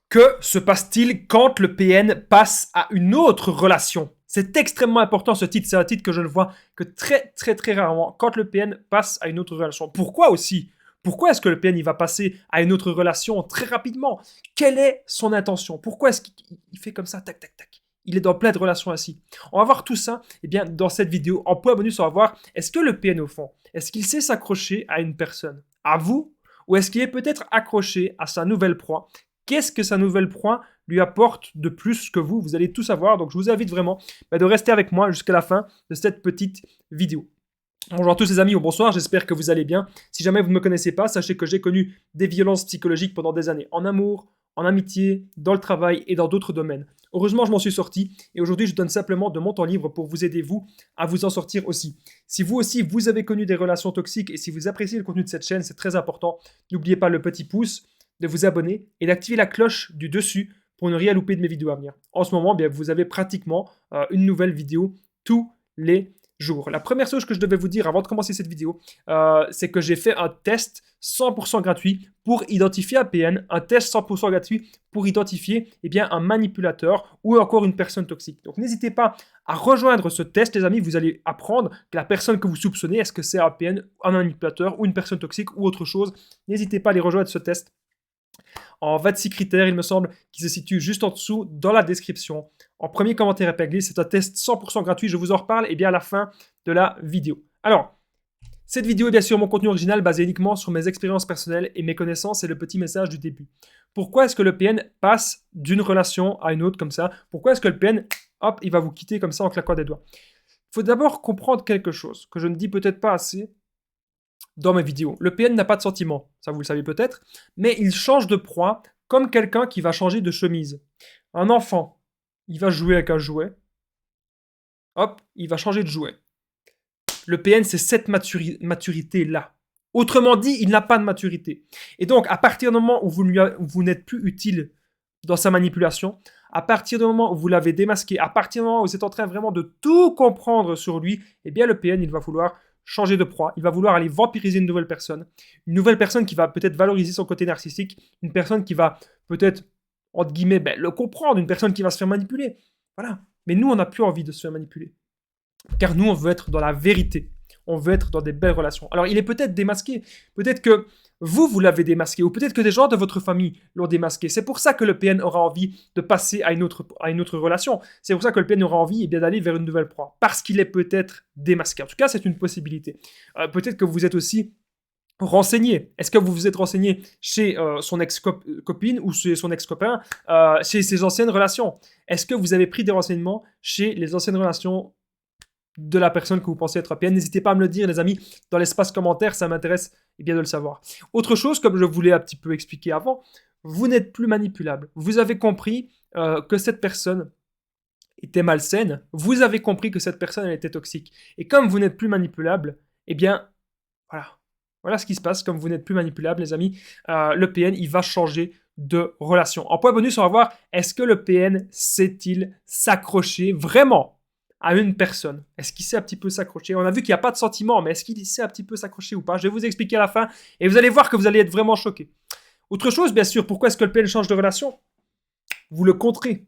Que se passe-t-il quand le PN passe à une autre relation? C'est extrêmement important ce titre, c'est un titre que je ne vois que très rarement. Quand le PN passe à une autre relation. Pourquoi aussi? Pourquoi est-ce que le PN il va passer à une autre relation très rapidement? Quelle est son intention? Pourquoi est-ce qu'il fait comme ça, tac tac tac? Il est dans plein de relations ainsi. On va voir tout ça eh bien, dans cette vidéo. En point bonus, on va voir est-ce que le PN au fond, est-ce qu'il sait s'accrocher à une personne? À vous? Ou est-ce qu'il est peut-être accroché à sa nouvelle proie? Qu'est-ce que sa nouvelle proie lui apporte de plus que vous? Vous allez tout savoir, donc je vous invite vraiment de rester avec moi jusqu'à la fin de cette petite vidéo. Bonjour à tous les amis, ou bonsoir, j'espère que vous allez bien. Si jamais vous ne me connaissez pas, sachez que j'ai connu des violences psychologiques pendant des années, en amour, en amitié, dans le travail et dans d'autres domaines. Heureusement, je m'en suis sorti et aujourd'hui, je donne simplement de mon temps libre pour vous aider, vous, à vous en sortir aussi. Si vous aussi, vous avez connu des relations toxiques et si vous appréciez le contenu de cette chaîne, c'est très important. N'oubliez pas le petit pouce, de vous abonner et d'activer la cloche du dessus pour ne rien louper de mes vidéos à venir. En ce moment, bien, vous avez pratiquement une nouvelle vidéo tous les jours. La première chose que je devais vous dire avant de commencer cette vidéo, c'est que j'ai fait un test 100% gratuit pour identifier un PN, un test 100% gratuit pour identifier eh bien, un manipulateur ou encore une personne toxique. Donc n'hésitez pas à rejoindre ce test, les amis, vous allez apprendre que la personne que vous soupçonnez, est-ce que c'est un PN, un manipulateur ou une personne toxique ou autre chose. N'hésitez pas à aller rejoindre ce test en 26 critères, il me semble, qui se situe juste en dessous dans la description. En premier commentaire épinglé, c'est un test 100% gratuit, je vous en reparle et bien à la fin de la vidéo. Alors, cette vidéo est bien sûr mon contenu original basé uniquement sur mes expériences personnelles et mes connaissances et le petit message du début. Pourquoi est-ce que le PN passe d'une relation à une autre comme ça? Pourquoi est-ce que le PN, hop, il va vous quitter comme ça en claquant des doigts? Il faut d'abord comprendre quelque chose que je ne dis peut-être pas assez dans mes vidéos. Le PN n'a pas de sentiments, ça vous le savez peut-être, mais il change de proie comme quelqu'un qui va changer de chemise. Un enfant, il va jouer avec un jouet, hop, il va changer de jouet. Le PN, c'est cette maturité-là. Autrement dit, il n'a pas de maturité. Et donc, à partir du moment où vous n'êtes plus utile dans sa manipulation, à partir du moment où vous l'avez démasqué, à partir du moment où vous êtes en train vraiment de tout comprendre sur lui, eh bien le PN, il va vouloir changer de proie, il va vouloir aller vampiriser une nouvelle personne qui va peut-être valoriser son côté narcissique, une personne qui va peut-être, entre guillemets, le comprendre, une personne qui va se faire manipuler. Voilà. Mais nous, on n'a plus envie de se faire manipuler. Car nous, on veut être dans la vérité. On veut être dans des belles relations. Alors, il est peut-être démasqué. Peut-être que vous l'avez démasqué. Ou peut-être que des gens de votre famille l'ont démasqué. C'est pour ça que le PN aura envie de passer à une autre relation. C'est pour ça que le PN aura envie d'aller vers une nouvelle proie. Parce qu'il est peut-être démasqué. En tout cas, c'est une possibilité. Peut-être que vous êtes aussi renseigné. Est-ce que vous vous êtes renseigné chez son ex-copine ou chez son ex-copain, chez ses anciennes relations? Est-ce que vous avez pris des renseignements chez les anciennes relations de la personne que vous pensez être PN? N'hésitez pas à me le dire, les amis, dans l'espace commentaire, ça m'intéresse bien de le savoir. Autre chose, comme je voulais un petit peu expliquer avant, vous n'êtes plus manipulable. Vous avez compris que cette personne était malsaine, vous avez compris que cette personne elle était toxique. Et comme vous n'êtes plus manipulable, eh bien, voilà. Voilà ce qui se passe, comme vous n'êtes plus manipulable, les amis, le PN, il va changer de relation. En point bonus, on va voir, est-ce que le PN sait-il s'accrocher vraiment à une personne? Est-ce qu'il sait un petit peu s'accrocher? On a vu qu'il n'y a pas de sentiment, mais est-ce qu'il sait un petit peu s'accrocher ou pas? Je vais vous expliquer à la fin et vous allez voir que vous allez être vraiment choqués. Autre chose, bien sûr, pourquoi est-ce que le PN change de relation? Vous le contrez.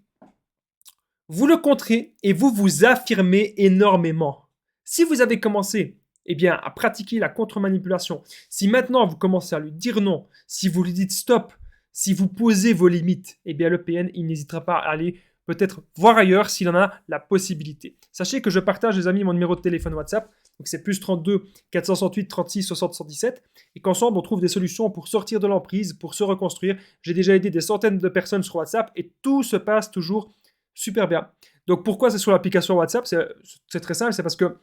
Vous le contrez et vous vous affirmez énormément. Si vous avez commencé à pratiquer la contre-manipulation, si maintenant vous commencez à lui dire non, si vous lui dites stop, si vous posez vos limites, le PN, il n'hésitera pas à aller peut-être voir ailleurs s'il en a la possibilité. Sachez que je partage, les amis, mon numéro de téléphone WhatsApp. Donc c'est plus 32 468 36 60 117. Et qu'ensemble, on trouve des solutions pour sortir de l'emprise, pour se reconstruire. J'ai déjà aidé des centaines de personnes sur WhatsApp et tout se passe toujours super bien. Donc pourquoi c'est sur l'application WhatsApp? C'est très simple, c'est parce que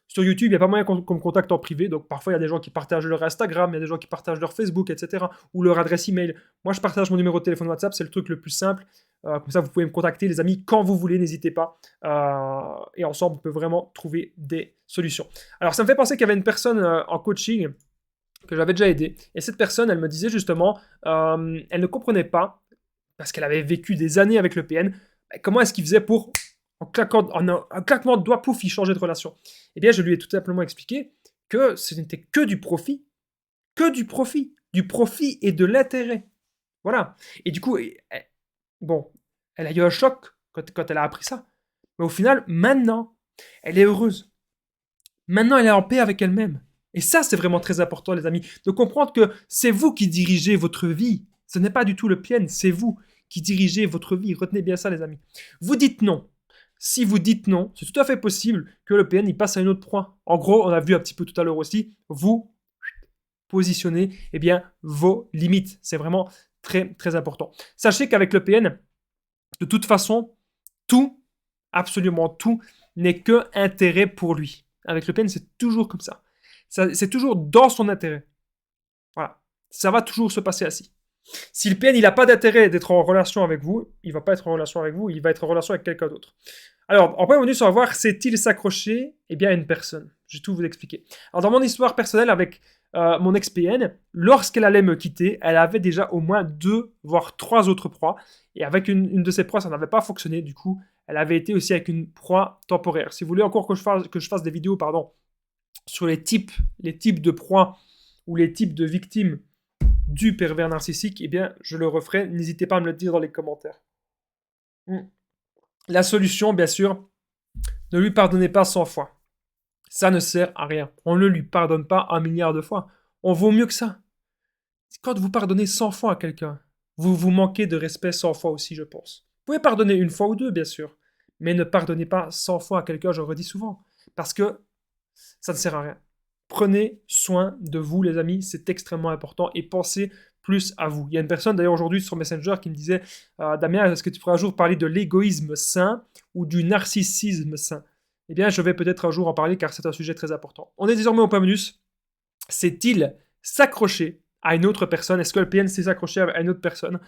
sur YouTube, il n'y a pas moyen qu'on me contacte en privé. Donc parfois, il y a des gens qui partagent leur Instagram, il y a des gens qui partagent leur Facebook, etc. ou leur adresse email. Moi, je partage mon numéro de téléphone WhatsApp, c'est le truc le plus simple. Comme ça, vous pouvez me contacter, les amis, quand vous voulez, n'hésitez pas. Et ensemble, on peut vraiment trouver des solutions. Alors, ça me fait penser qu'il y avait une personne en coaching que j'avais déjà aidé. Et cette personne, elle me disait justement, elle ne comprenait pas, parce qu'elle avait vécu des années avec le PN, comment est-ce qu'il faisait pour, en un claquement de doigts, pouf, il changeait de relation. Eh bien, je lui ai tout simplement expliqué que ce n'était que du profit et de l'intérêt. Voilà. Et du coup, Bon, elle a eu un choc quand elle a appris ça. Mais au final, maintenant, elle est heureuse. Maintenant, elle est en paix avec elle-même. Et ça, c'est vraiment très important, les amis, de comprendre que c'est vous qui dirigez votre vie. Ce n'est pas du tout le PN, c'est vous qui dirigez votre vie. Retenez bien ça, les amis. Vous dites non. Si vous dites non, c'est tout à fait possible que le PN il passe à une autre proie. En gros, on a vu un petit peu tout à l'heure aussi, vous positionnez eh bien, vos limites. C'est vraiment très, très important. Sachez qu'avec le PN, de toute façon, tout, absolument tout, n'est que intérêt pour lui. Avec le PN, c'est toujours comme ça. C'est toujours dans son intérêt. Voilà. Ça va toujours se passer ainsi. Si le PN il n'a pas d'intérêt d'être en relation avec vous, il ne va pas être en relation avec vous, il va être en relation avec quelqu'un d'autre. Alors, en premier bonus, on va voir sait-il s'accrocher à une personne. Je vais tout vous expliquer. Alors, dans mon histoire personnelle avec mon ex-PN, lorsqu'elle allait me quitter, elle avait déjà au moins 2, voire 3 autres proies. Et avec une de ces proies, ça n'avait pas fonctionné. Du coup, elle avait été aussi avec une proie temporaire. Si vous voulez encore que je fasse des vidéos sur les types de proies ou les types de victimes du pervers narcissique, eh bien, je le referai. N'hésitez pas à me le dire dans les commentaires. La solution, bien sûr, ne lui pardonnez pas 100 fois. Ça ne sert à rien. On ne lui pardonne pas 1 milliard de fois. On vaut mieux que ça. Quand vous pardonnez 100 fois à quelqu'un, vous vous manquez de respect 100 fois aussi, je pense. Vous pouvez pardonner 1 fois ou 2, bien sûr. Mais ne pardonnez pas 100 fois à quelqu'un, je le redis souvent. Parce que ça ne sert à rien. Prenez soin de vous, les amis, c'est extrêmement important et pensez plus à vous. Il y a une personne d'ailleurs aujourd'hui sur Messenger qui me disait Damien, est-ce que tu pourrais un jour parler de l'égoïsme sain ou du narcissisme sain? Eh bien, je vais peut-être un jour en parler car c'est un sujet très important. On est désormais au point bonus. Sait-il s'accrocher à une autre personne? Est-ce que le PN sait s'accrocher à une autre personne?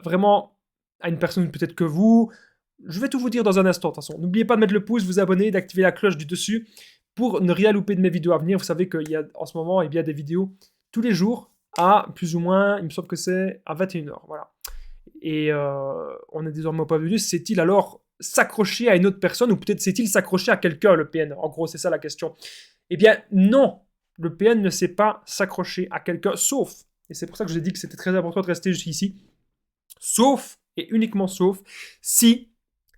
Vraiment, à une personne peut-être que vous. Je vais tout vous dire dans un instant, de toute façon. N'oubliez pas de mettre le pouce, vous abonner, d'activer la cloche du dessus pour ne rien louper de mes vidéos à venir. Vous savez qu'il y a en ce moment des vidéos tous les jours à plus ou moins, il me semble que c'est à 21h. Voilà. Et on est désormais au point bonus. Sait-il alors s'accrocher à une autre personne ou peut-être sait-il s'accrocher à quelqu'un, le PN? En gros, c'est ça la question. Eh bien, non. Le PN ne sait pas s'accrocher à quelqu'un, sauf, et c'est pour ça que je vous ai dit que c'était très important de rester jusqu'ici, sauf et uniquement sauf si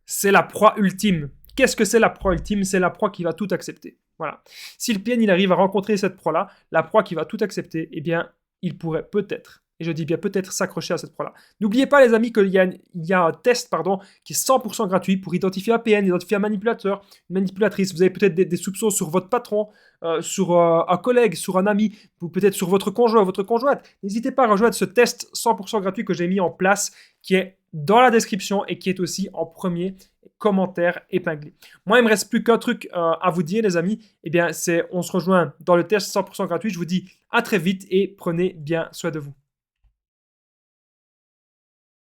c'est la proie ultime. Qu'est-ce que c'est la proie ultime? C'est la proie qui va tout accepter. Voilà. Si le PN il arrive à rencontrer cette proie-là, la proie qui va tout accepter, eh bien, il pourrait peut-être, et je dis bien peut-être, s'accrocher à cette proie-là. N'oubliez pas, les amis, qu'il y a un test qui est 100% gratuit pour identifier un PN, identifier un manipulateur, une manipulatrice. Vous avez peut-être des soupçons sur votre patron, sur un collègue, sur un ami, ou peut-être sur votre conjoint, votre conjointe. N'hésitez pas à rejoindre ce test 100% gratuit que j'ai mis en place, qui est dans la description et qui est aussi en premier commentaire épinglé. Moi, il me reste plus qu'un truc à vous dire, les amis. Eh bien, on se rejoint dans le test 100% gratuit. Je vous dis à très vite et prenez bien soin de vous.